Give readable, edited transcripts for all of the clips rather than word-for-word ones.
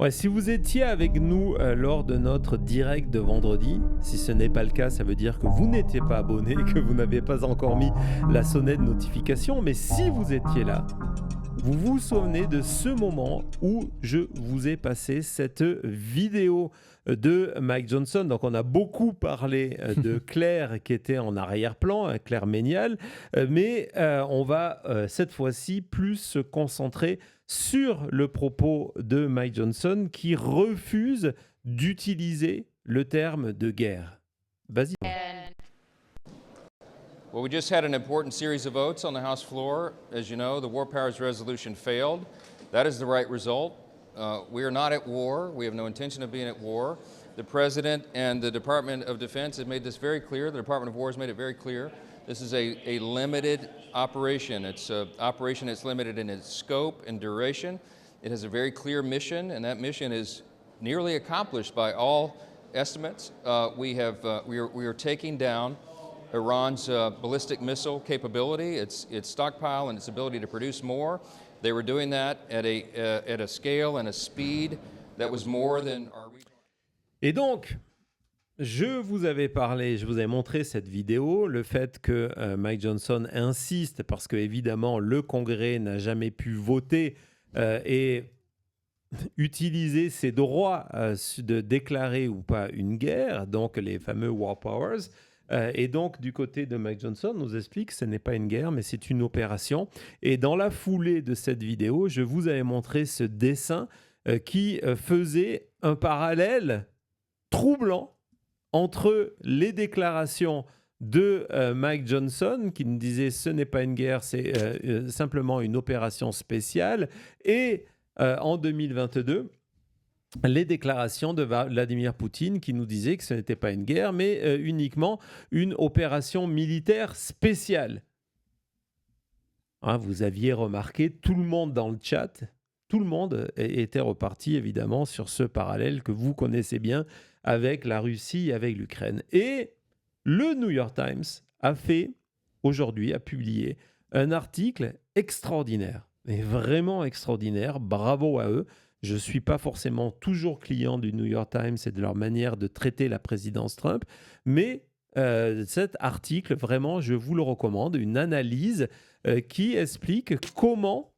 Ouais, si vous étiez avec nous lors de notre direct de vendredi, si ce n'est pas le cas, ça veut dire que vous n'étiez pas abonné, que vous n'avez pas encore mis la sonnette notification. Mais si vous étiez là, vous vous souvenez de ce moment où je vous ai passé cette vidéo de Mike Johnson. Donc on a beaucoup parlé de Claire qui était en arrière-plan, Claire Ménial, mais on va cette fois-ci plus se concentrer sur le propos de Mike Johnson qui refuse d'utiliser le terme de guerre. Vas-y. Well, we just had an important series of votes on the House floor. As you know, the War Powers Resolution failed. That is the right result. We are not at war. We have no intention of being at war. The President and the Department of Defense have made this very clear. The Department of War has made it very clear. This is a limited operation. It's an operation that's limited in its scope and duration. It has a very clear mission, and that mission is nearly accomplished by all estimates. We are taking down Iran's ballistic missile capability, its stockpile, and its ability to produce more. They were doing that at a scale and a speed that was more than our. Et donc, je vous avais parlé, je vous avais montré cette vidéo, le fait que Mike Johnson insiste, parce que évidemment le Congrès n'a jamais pu voter et utiliser ses droits de déclarer ou pas une guerre, donc les fameux War Powers. Et donc, du côté de Mike Johnson, nous explique que ce n'est pas une guerre, mais c'est une opération. Et dans la foulée de cette vidéo, je vous avais montré ce dessin qui faisait un parallèle troublant entre les déclarations de Mike Johnson, qui nous disait ce n'est pas une guerre, c'est simplement une opération spéciale, et en 2022, les déclarations de Vladimir Poutine qui nous disait que ce n'était pas une guerre, mais uniquement une opération militaire spéciale. Hein, vous aviez remarqué, tout le monde dans le chat, tout le monde était reparti évidemment sur ce parallèle que vous connaissez bien avec la Russie et avec l'Ukraine. Et le New York Times a publié un article extraordinaire, mais vraiment extraordinaire, bravo à eux. Je ne suis pas forcément toujours client du New York Times et de leur manière de traiter la présidence Trump, mais cet article, vraiment, je vous le recommande, une analyse qui explique comment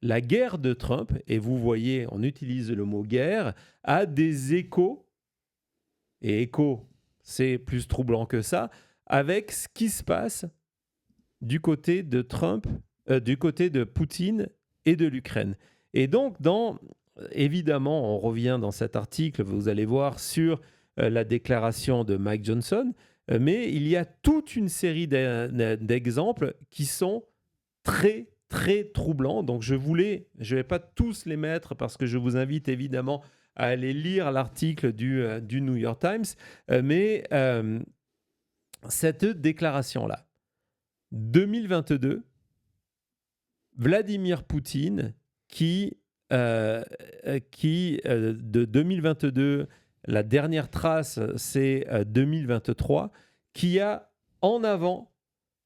la guerre de Trump, et vous voyez, on utilise le mot guerre, a des échos, et échos, c'est plus troublant que ça, avec ce qui se passe du côté de Trump, du côté de Poutine et de l'Ukraine. Et donc, évidemment, on revient dans cet article, vous allez voir, sur la déclaration de Mike Johnson, mais il y a toute une série d'exemples qui sont très, très troublants. Donc, je ne vais pas tous les mettre parce que je vous invite évidemment à aller lire l'article du New York Times, mais cette déclaration-là, 2022, Vladimir Poutine qui de 2022, la dernière trace, c'est 2023, qui a en avant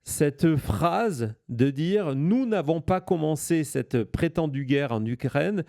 cette phrase de dire « Nous n'avons pas commencé cette prétendue guerre en Ukraine,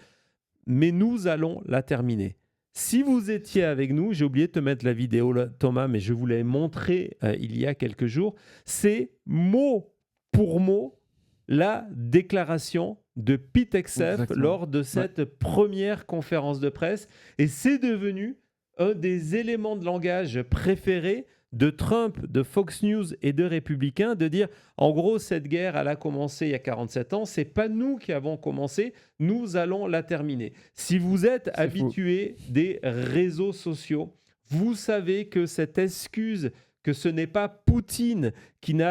mais nous allons la terminer ». Si vous étiez avec nous, j'ai oublié de te mettre la vidéo, là, Thomas, mais je vous l'ai montré il y a quelques jours, c'est mot pour mot la déclaration de Pete Hegseth lors de cette première conférence de presse. Et c'est devenu un des éléments de langage préférés de Trump, de Fox News et de Républicains, de dire, en gros, cette guerre, elle a commencé il y a 47 ans, c'est pas nous qui avons commencé, nous allons la terminer. Si vous êtes habitué des réseaux sociaux, vous savez que cette excuse que ce n'est pas Poutine qui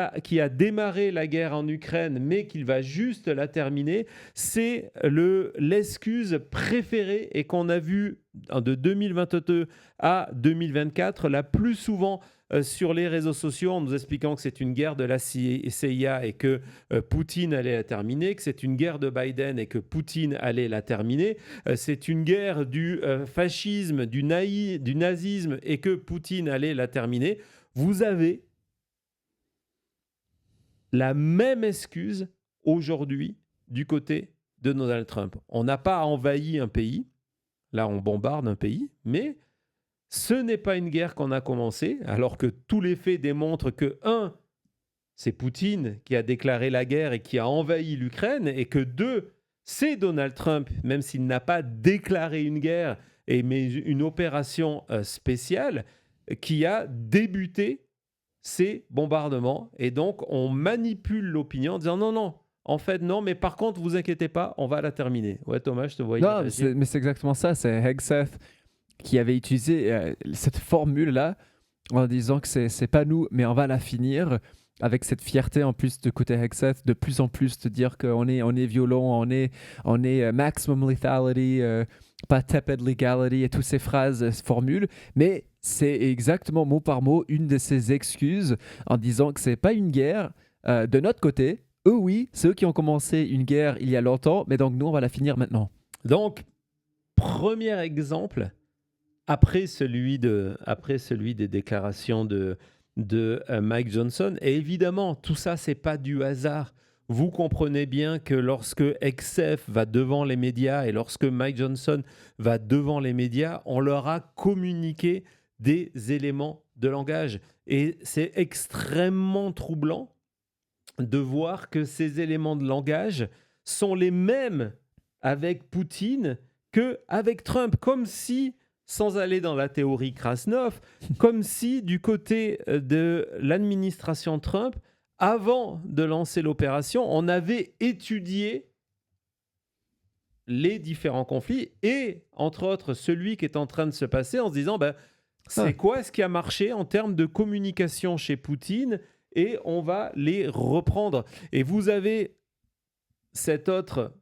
a démarré la guerre en Ukraine, mais qu'il va juste la terminer, c'est l'excuse préférée et qu'on a vue de 2022 à 2024 la plus souvent sur les réseaux sociaux en nous expliquant que c'est une guerre de la CIA et que Poutine allait la terminer, que c'est une guerre de Biden et que Poutine allait la terminer, c'est une guerre du fascisme, du nazisme et que Poutine allait la terminer. Vous avez la même excuse aujourd'hui du côté de Donald Trump. On n'a pas envahi un pays. là on bombarde un pays, mais ce n'est pas une guerre qu'on a commencée, alors que tous les faits démontrent que, un, c'est Poutine qui a déclaré la guerre et qui a envahi l'Ukraine, et que deux, c'est Donald Trump, même s'il n'a pas déclaré une guerre, mais une opération spéciale, qui a débuté ces bombardements. Et donc, on manipule l'opinion en disant non, non, en fait, non, mais par contre, vous inquiétez pas, on va la terminer. Ouais, Thomas, je te voyais. Non, mais c'est exactement ça. C'est Hegseth qui avait utilisé cette formule-là en disant que c'est pas nous, mais on va la finir, avec cette fierté en plus de côté Hegseth, de plus en plus de dire qu'on est violent, on est maximum lethality, pas tepid legality, et toutes ces phrases, formules. Mais c'est exactement mot par mot une de ces excuses en disant que c'est pas une guerre de notre côté. Eux, oui, c'est eux qui ont commencé une guerre il y a longtemps, mais donc nous, on va la finir maintenant. Donc, premier exemple, après celui des déclarations de Mike Johnson, et évidemment, tout ça, c'est pas du hasard. Vous comprenez bien que lorsque XF va devant les médias et lorsque Mike Johnson va devant les médias, on leur a communiqué des éléments de langage. Et c'est extrêmement troublant de voir que ces éléments de langage sont les mêmes avec Poutine qu'avec Trump, comme si, sans aller dans la théorie Krasnov, comme si du côté de l'administration Trump, avant de lancer l'opération, on avait étudié les différents conflits et, entre autres, celui qui est en train de se passer en se disant c'est quoi ce qui a marché en termes de communication chez Poutine et on va les reprendre. Et vous avez cet autre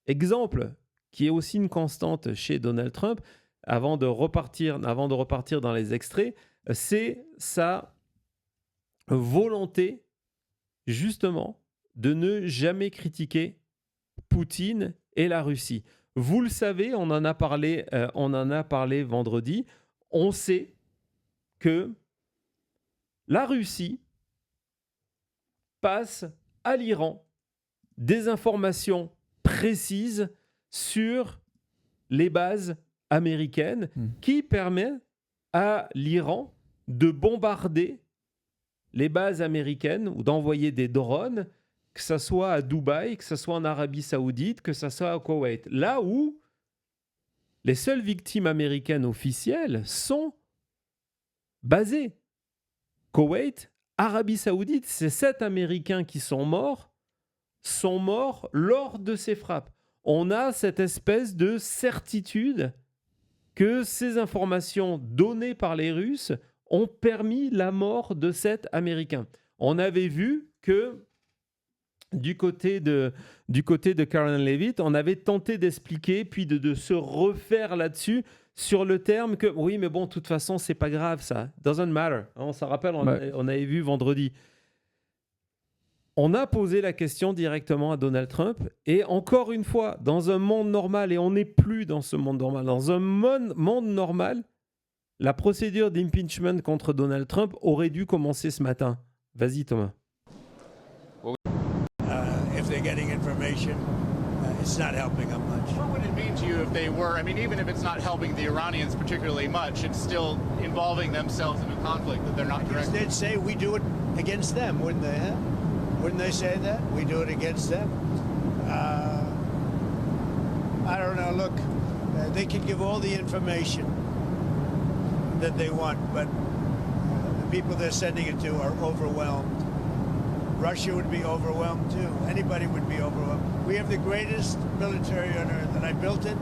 exemple qui est aussi une constante chez Donald Trump, avant de repartir dans les extraits, c'est sa volonté justement de ne jamais critiquer Poutine et la Russie. Vous le savez, on en a parlé vendredi. On sait que la Russie passe à l'Iran des informations précises sur les bases américaines qui permettent à l'Iran de bombarder les bases américaines ou d'envoyer des drones, que ce soit à Dubaï, que ce soit en Arabie Saoudite, que ce soit au Koweït. Là où les seules victimes américaines officielles sont basées. Koweït, Arabie Saoudite, ces 7 Américains qui sont morts lors de ces frappes. On a cette espèce de certitude que ces informations données par les Russes ont permis la mort de 7 Américains. On avait vu que du côté de Caroline Leavitt, on avait tenté d'expliquer, puis de se refaire là-dessus, sur le terme que, oui, mais bon, de toute façon, c'est pas grave, ça. Doesn't matter. On s'en rappelle, on avait vu vendredi. On a posé la question directement à Donald Trump, et encore une fois, dans un monde normal, et on n'est plus dans ce monde normal, dans un monde normal, la procédure d'impeachment contre Donald Trump aurait dû commencer ce matin. Vas-y, Thomas. If they're getting information, it's not helping them much. What would it mean to you if they were? I mean, even if it's not helping the Iranians particularly much, it's still involving themselves in a conflict that they're not directly. They'd say we do it against them, wouldn't they? Huh? Wouldn't they say that? We do it against them? I don't know. Look, they can give all the information that they want, but the people they're sending it to are overwhelmed. Russia would be overwhelmed too. Anybody would be overwhelmed. We have the greatest military on earth, and I built it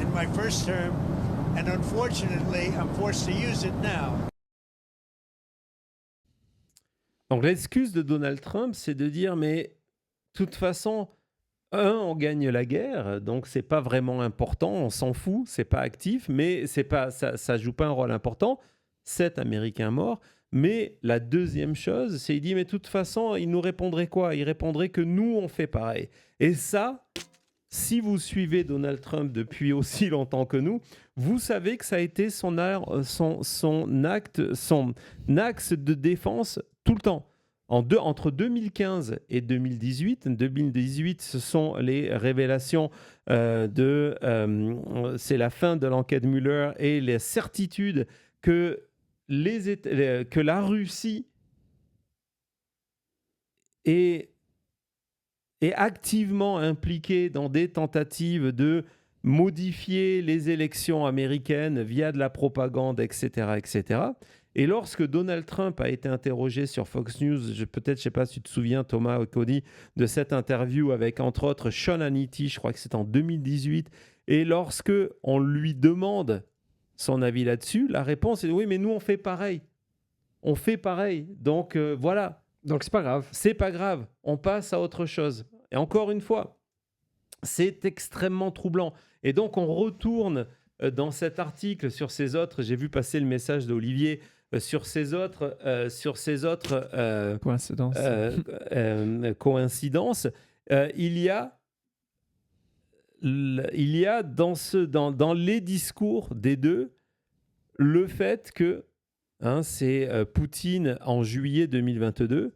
in my first term, and unfortunately, I'm forced to use it now. Donc l'excuse de Donald Trump, c'est de dire, mais de toute façon, on gagne la guerre, donc c'est pas vraiment important, on s'en fout, c'est pas actif, mais c'est pas, ça joue pas un rôle important. 7 Américains morts. Mais la deuxième chose, c'est il dit, mais de toute façon, il nous répondrait quoi? Il répondrait que nous, on fait pareil. Et ça, si vous suivez Donald Trump depuis aussi longtemps que nous, vous savez que ça a été son axe de défense tout le temps. entre 2015 et 2018. 2018, ce sont les révélations c'est la fin de l'enquête Mueller et les certitudes que la Russie est activement impliquée dans des tentatives de modifier les élections américaines via de la propagande, etc., etc. Et lorsque Donald Trump a été interrogé sur Fox News, je ne sais pas si tu te souviens, Thomas ou Cody, de cette interview avec, entre autres, Sean Hannity, je crois que c'est en 2018, et lorsque on lui demande son avis là-dessus, la réponse est « Oui, mais nous, on fait pareil. On fait pareil. Donc, voilà. Donc, c'est pas grave. C'est pas grave. On passe à autre chose. » Et encore une fois, c'est extrêmement troublant. Et donc, on retourne dans cet article sur ces autres. J'ai vu passer le message d'Olivier sur ces autres coïncidences. Il y a dans les discours des deux le fait que c'est Poutine en juillet 2022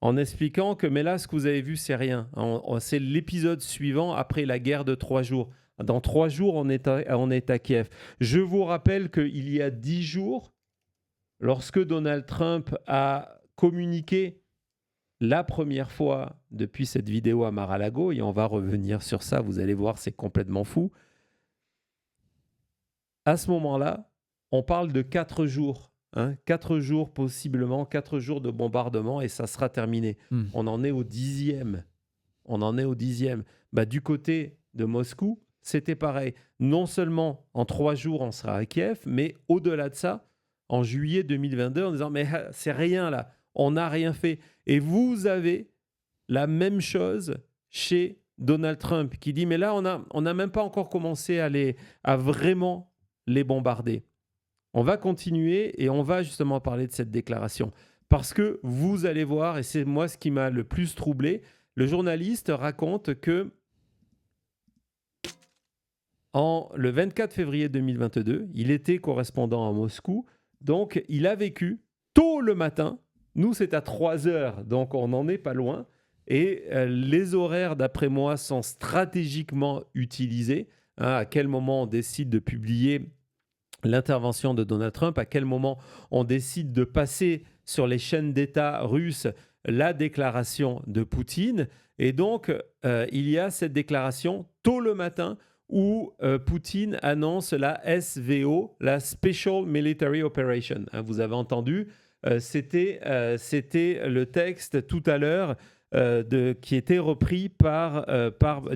en expliquant que mais là ce que vous avez vu c'est rien. C'est l'épisode suivant après la guerre de 3 jours. Dans 3 jours on est à Kiev. Je vous rappelle qu'il y a 10 jours, lorsque Donald Trump a communiqué la première fois depuis cette vidéo à Mar-a-Lago, et on va revenir sur ça, vous allez voir, c'est complètement fou. À ce moment-là, on parle de 4 jours. 4 jours possiblement, 4 jours de bombardement et ça sera terminé. On en est au 10e. Du côté de Moscou, c'était pareil. Non seulement en 3 jours, on sera à Kiev, mais au-delà de ça, en juillet 2022, en disant « mais c'est rien là, on n'a rien fait ». Et vous avez la même chose chez Donald Trump qui dit « mais là, on n'a même pas encore commencé à vraiment les bombarder ». On va continuer et on va justement parler de cette déclaration. Parce que vous allez voir, et c'est moi ce qui m'a le plus troublé, le journaliste raconte que le 24 février 2022, il était correspondant à Moscou, donc il a vécu tôt le matin, nous c'est à 3 heures, donc on n'en est pas loin, et les horaires d'après moi sont stratégiquement utilisés, à quel moment on décide de publier l'intervention de Donald Trump, à quel moment on décide de passer sur les chaînes d'État russes la déclaration de Poutine. Et donc, il y a cette déclaration tôt le matin où Poutine annonce la SVO, la Special Military Operation. Vous avez entendu, c'était le texte tout à l'heure qui était repris par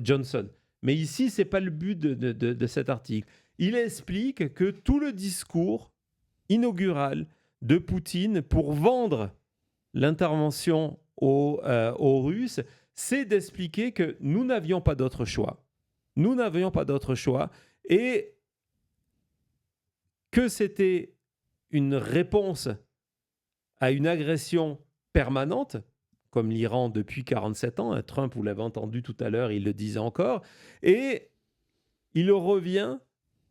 Johnson. Mais ici, ce n'est pas le but de cet article. Il explique que tout le discours inaugural de Poutine pour vendre l'intervention aux Russes, c'est d'expliquer que nous n'avions pas d'autre choix. Nous n'avions pas d'autre choix et que c'était une réponse à une agression permanente, comme l'Iran depuis 47 ans. Trump, vous l'avez entendu tout à l'heure, il le disait encore. Et il revient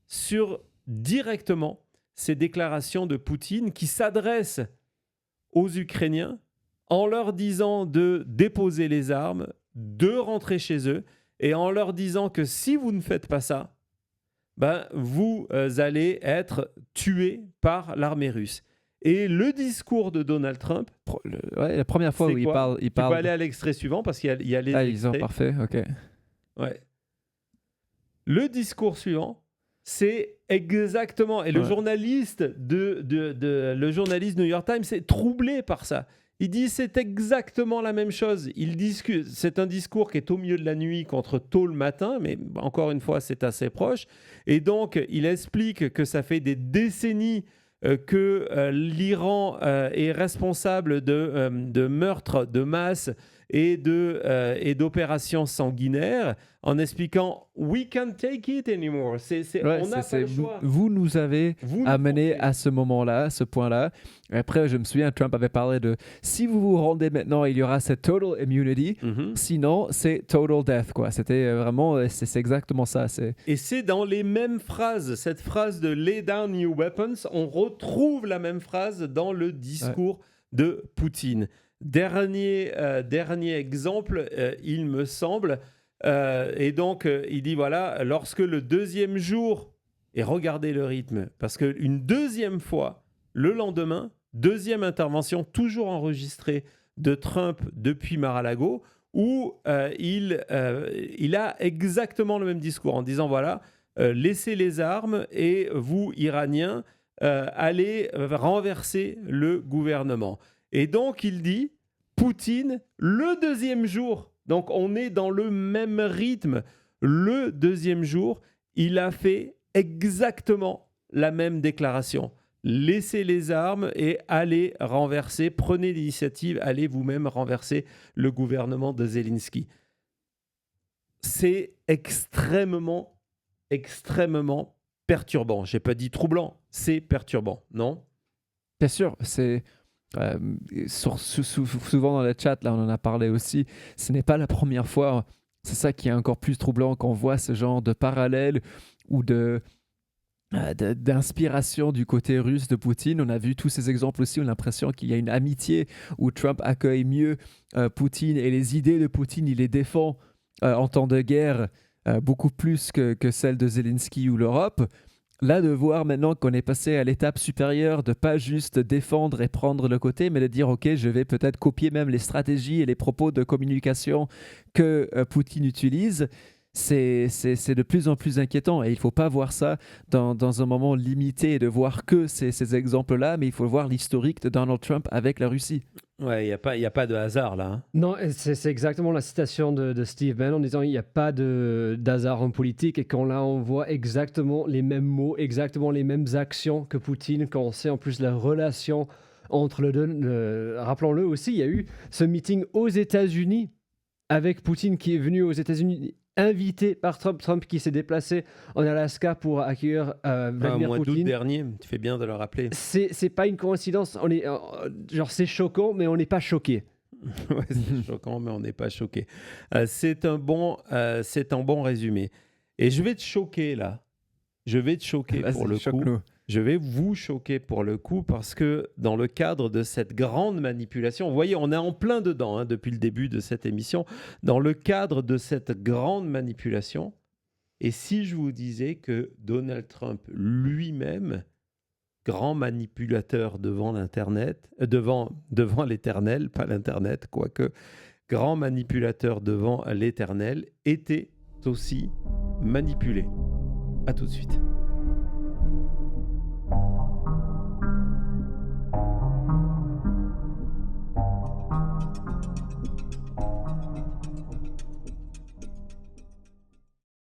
sur directement ces déclarations de Poutine qui s'adressent aux Ukrainiens en leur disant de déposer les armes, de rentrer chez eux et en leur disant que si vous ne faites pas ça, vous allez être tués par l'armée russe. Et le discours de Donald Trump, la première fois où il parle... Tu peux aller à l'extrait suivant parce qu'il y a les ils ont parfait, ok. Ouais. Le discours suivant, c'est exactement... Et le journaliste le journaliste New York Times est troublé par ça. Il dit c'est exactement la même chose. C'est un discours qui est au milieu de la nuit contre tôt le matin, mais encore une fois, c'est assez proche. Et donc, il explique que ça fait des décennies que l'Iran est responsable de meurtres de masse et d'opérations sanguinaires, en expliquant « we can't take it anymore ». On n'a pas le choix. Vous nous avez amené à ce moment-là, à ce point-là. Après, je me souviens, Trump avait parlé de « si vous vous rendez maintenant, il y aura cette total immunity, sinon c'est total death ». C'était vraiment, c'est exactement ça. Et c'est dans les mêmes phrases, cette phrase de « lay down your weapons », on retrouve la même phrase dans le discours de Poutine. Dernier exemple, il me semble. Et donc, il dit voilà, lorsque le deuxième jour, et regardez le rythme, parce qu'une deuxième fois, le lendemain, deuxième intervention, toujours enregistrée de Trump depuis Mar-a-Lago, où il a exactement le même discours en disant voilà, laissez les armes et vous, Iraniens, allez renverser le gouvernement. Et donc, il dit Poutine, le deuxième jour, donc on est dans le même rythme, le deuxième jour, il a fait exactement la même déclaration. Laissez les armes et allez renverser, prenez l'initiative, allez vous-même renverser le gouvernement de Zelensky. C'est extrêmement perturbant. Je n'ai pas dit troublant, c'est perturbant, non? Bien sûr, c'est souvent dans le chat, là on en a parlé aussi, ce n'est pas la première fois, c'est ça qui est encore plus troublant quand on voit ce genre de parallèle ou d'inspiration du côté russe de Poutine. On a vu tous ces exemples aussi, on a l'impression qu'il y a une amitié où Trump accueille mieux Poutine et les idées de Poutine, il les défend en temps de guerre beaucoup plus que celles de Zelensky ou l'Europe. Là, de voir maintenant qu'on est passé à l'étape supérieure, de pas juste défendre et prendre le côté, mais de dire, OK, je vais peut-être copier même les stratégies et les propos de communication que Poutine utilise, c'est de plus en plus inquiétant. Et il ne faut pas voir ça dans un moment limité et de voir que ces exemples-là, mais il faut voir l'historique de Donald Trump avec la Russie. Ouais, il n'y a pas de hasard là. Hein. Non, c'est exactement la citation de Steve Bannon en disant il n'y a pas d'hasard en politique et quand là on voit exactement les mêmes mots, exactement les mêmes actions que Poutine, quand on sait en plus la relation entre les deux. Rappelons-le aussi, il y a eu ce meeting aux États-Unis avec Poutine qui est venu aux États-Unis invité par Trump qui s'est déplacé en Alaska pour accueillir Vladimir mois Poutine. D'août dernier, tu fais bien de le rappeler. C'est pas une coïncidence, c'est choquant, mais on n'est pas choqué. Ouais, c'est choquant, mais on n'est pas choqué. C'est un bon résumé. Et je vais te choquer là. Je vais te choquer pour le coup. Je vais vous choquer pour le coup parce que dans le cadre de cette grande manipulation, vous voyez, on est en plein dedans depuis le début de cette émission, dans le cadre de cette grande manipulation, et si je vous disais que Donald Trump lui-même, grand manipulateur devant l'Internet, devant l'Éternel, pas l'Internet, quoique, grand manipulateur devant l'Éternel, était aussi manipulé. À tout de suite.